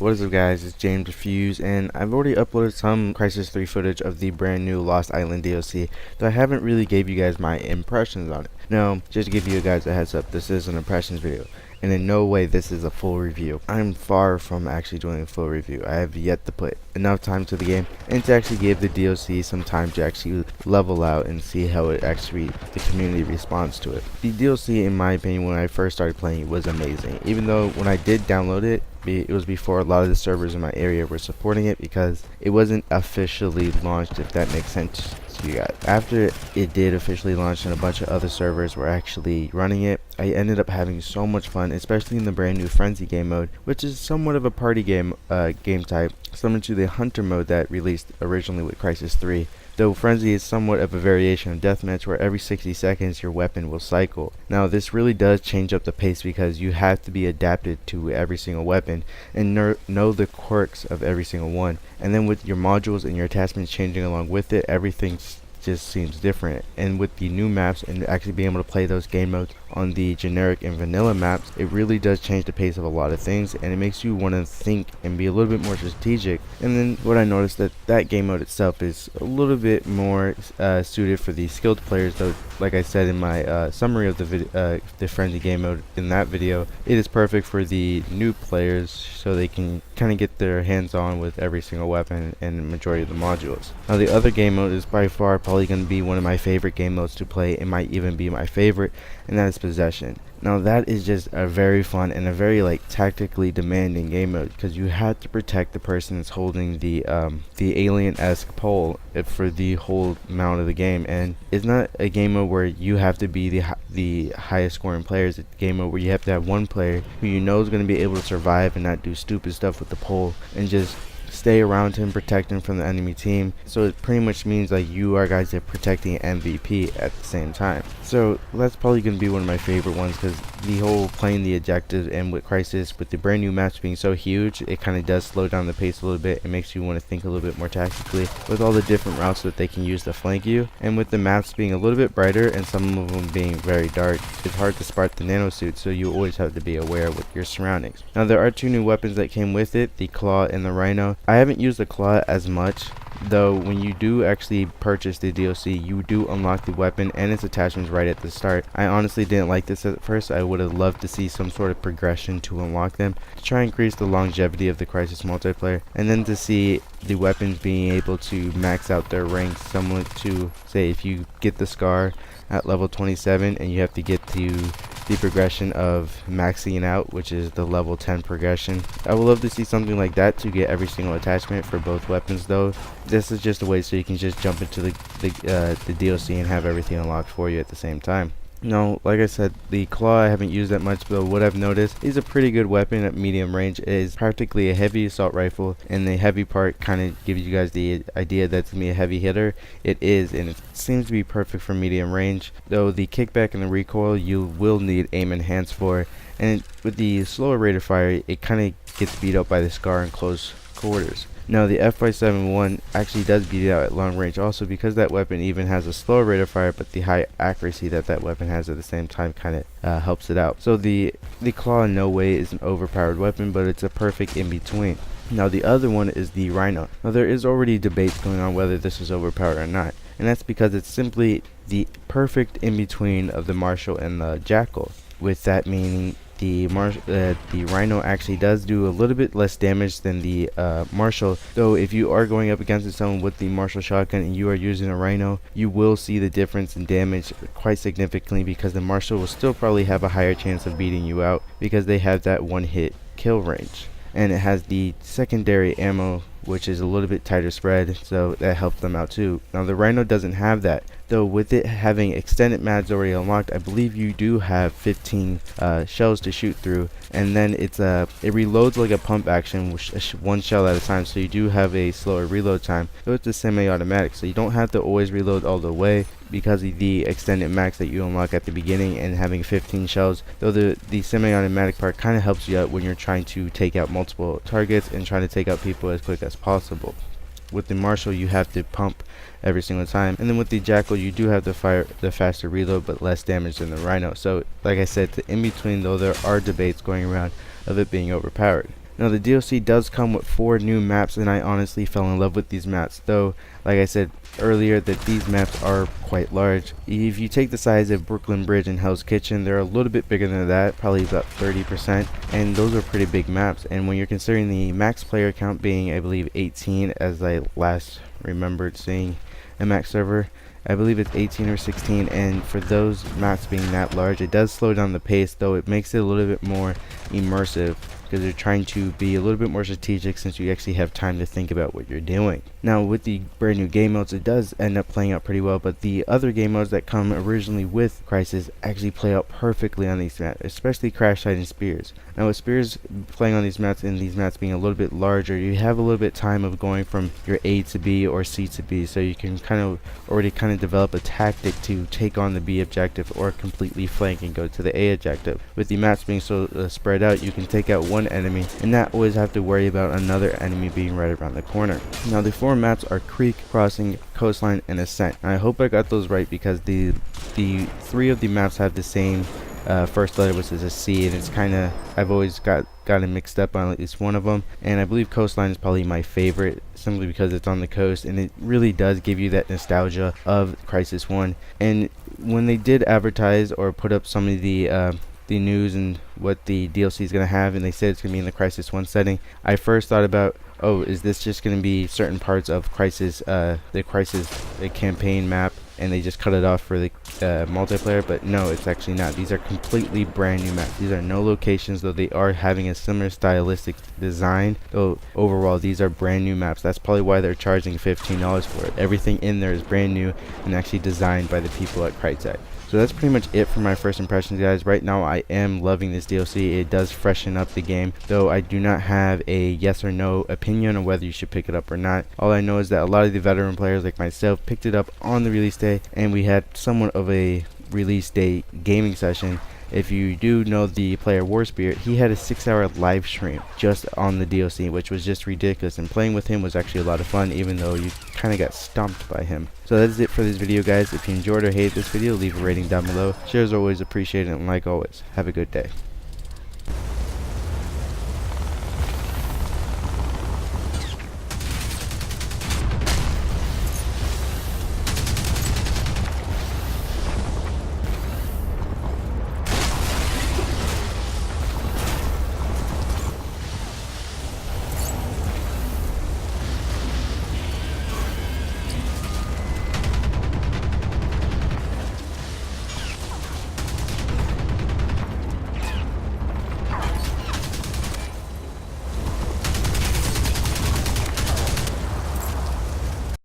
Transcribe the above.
What is up guys, it's James Fuse, and I've already uploaded some Crysis 3 footage of the brand new Lost Island DLC, though I haven't really gave you guys my impressions on it. Now, just to give you guys a heads up, this is an impressions video, and in no way this is a full review. I'm far from actually doing a full review. I have yet to put enough time to the game, and to actually give the DLC some time to actually level out and see how it actually, the community responds to it. The DLC, in my opinion, when I first started playing it, was amazing, even though when I did download it, it was before a lot of the servers in my area were supporting it because it wasn't officially launched, if that makes sense to you guys. After it did officially launch and a bunch of other servers were actually running it, I ended up having so much fun, especially in the brand new Frenzy game mode, which is somewhat of a party game game type, similar to the Hunter mode that released originally with Crysis 3. Though Frenzy is somewhat of a variation of Deathmatch where every 60 seconds your weapon will cycle. Now this really does change up the pace because you have to be adapted to every single weapon and know the quirks of every single one. And then with your modules and your attachments changing along with it, everything just seems different. And with the new maps and actually being able to play those game modes on the generic and vanilla maps, it really does change the pace of a lot of things, and it makes you want to think and be a little bit more strategic. And then what I noticed that game mode itself is a little bit more suited for the skilled players, though like I said in my summary of the Frenzy game mode in that video, it is perfect for the new players so they can kind of get their hands on with every single weapon and majority of the modules. Now the other game mode is by far probably going to be one of my favorite game modes to play. It might even be my favorite, and that is Possession. Now that is just a very fun and a very tactically demanding game mode because you have to protect the person that's holding the alien-esque pole for the whole amount of the game. And it's not a game mode where you have to be the highest scoring players. It's a game mode where you have to have one player who you know is going to be able to survive and not do stupid stuff with the pole and just stay around him, protect him from the enemy team. So it pretty much means you are guys are protecting MVP at the same time. So that's probably going to be one of my favorite ones because the whole playing the objectives, and with Crysis, with the brand new maps being so huge, it kind of does slow down the pace a little bit. It makes you want to think a little bit more tactically with all the different routes that they can use to flank you. And with the maps being a little bit brighter and some of them being very dark, it's hard to spot the nano suit, so you always have to be aware with your surroundings. Now there are two new weapons that came with it, the Claw and the Rhino. I haven't used the Claw as much, though when you do actually purchase the DLC, you do unlock the weapon and its attachments right at the start. I honestly didn't like this at first. I would have loved to see some sort of progression to unlock them, to try and increase the longevity of the Crysis multiplayer, and then to see the weapons being able to max out their ranks, similar to, say, if you get the Scar at level 27 and you have to get to the progression of maxing out, which is the level 10 progression. I would love to see something like that to get every single attachment for both weapons, though. This is just a way so you can just jump into the DLC and have everything unlocked for you at the same time. No, like I said, the Claw I haven't used that much, but what I've noticed is a pretty good weapon at medium range. It is practically a heavy assault rifle, and the heavy part kind of gives you guys the idea that it's going to be a heavy hitter. It is, and it seems to be perfect for medium range, though the kickback and the recoil you will need aim enhanced for, and with the slower rate of fire, it kind of gets beat up by the Scar in close quarters. Now the FY71 actually does beat it out at long range also, because that weapon even has a slower rate of fire, but the high accuracy that weapon has at the same time kind of helps it out. So the Claw in no way is an overpowered weapon, but it's a perfect in between. Now the other one is the Rhino. Now there is already debates going on whether this is overpowered or not, and that's because it's simply the perfect in between of the Marshal and the Jackal, with that meaning the Rhino actually does do a little bit less damage than the Marshal, though if you are going up against someone with the Marshal shotgun and you are using a Rhino, you will see the difference in damage quite significantly, because the Marshal will still probably have a higher chance of beating you out because they have that one hit kill range, and it has the secondary ammo, which is a little bit tighter spread, so that helps them out too. Now the Rhino doesn't have that, though. With it having extended mags already unlocked, I believe you do have 15 shells to shoot through, and then it reloads like a pump action, one shell at a time, so you do have a slower reload time, though it's a semi-automatic, so you don't have to always reload all the way because of the extended max that you unlock at the beginning and having 15 shells, though the semi-automatic part kind of helps you out when you're trying to take out multiple targets and trying to take out people as quick as possible. With the Marshal, you have to pump every single time, and then with the Jackal, you do have the faster reload but less damage than the Rhino. So like I said, in between, though, there are debates going around of it being overpowered. Now the DLC does come with 4 new maps, and I honestly fell in love with these maps, though like I said earlier that these maps are quite large. If you take the size of Brooklyn Bridge and Hell's Kitchen, they're a little bit bigger than that, probably about 30%, and those are pretty big maps. And when you're considering the max player count being, I believe, 18, as I last remembered seeing a max server, I believe it's 18 or 16, and for those maps being that large, it does slow down the pace, though it makes it a little bit more immersive because they're trying to be a little bit more strategic since you actually have time to think about what you're doing. Now with the brand new game modes, it does end up playing out pretty well, but the other game modes that come originally with Crysis actually play out perfectly on these maps, especially Crash Site and Spears. Now with Spears playing on these maps and these maps being a little bit larger, you have a little bit time of going from your A to B or C to B, so you can already develop a tactic to take on the B objective or completely flank and go to the A objective. With the maps being so spread out, you can take out one enemy and not always have to worry about another enemy being right around the corner. Now the 4 maps are Creek, Crossing, Coastline, and Ascent. I hope I got those right because the 3 of the maps have the same first letter, which is a C, and it's I've always gotten mixed up on at least one of them, and I believe Coastline is probably my favorite simply because it's on the coast and it really does give you that nostalgia of Crysis 1. And when they did advertise or put up some of the news and what the DLC is going to have, and they said it's going to be in the Crysis 1 setting, I first thought about, oh, is this just going to be certain parts of Crysis, the Crysis campaign map, and they just cut it off for the multiplayer? But no, it's actually not. These are completely brand new maps. These are no locations, though they are having a similar stylistic design, though overall these are brand new maps. That's probably why they're charging $15 for it. Everything in there is brand new and actually designed by the people at Crysis. So that's pretty much it for my first impressions, guys. Right now I am loving this DLC. It does freshen up the game, though I do not have a yes or no opinion on whether you should pick it up or not. All I know is that a lot of the veteran players like myself picked it up on the release day, and we had somewhat of a release day gaming session. If you do know the player War Spirit, he had a 6-hour live stream just on the DLC, which was just ridiculous, and playing with him was actually a lot of fun, even though you kind of got stomped by him. So that is it for this video, guys. If you enjoyed or hated this video, leave a rating down below. Shares are always appreciated, and like always, have a good day.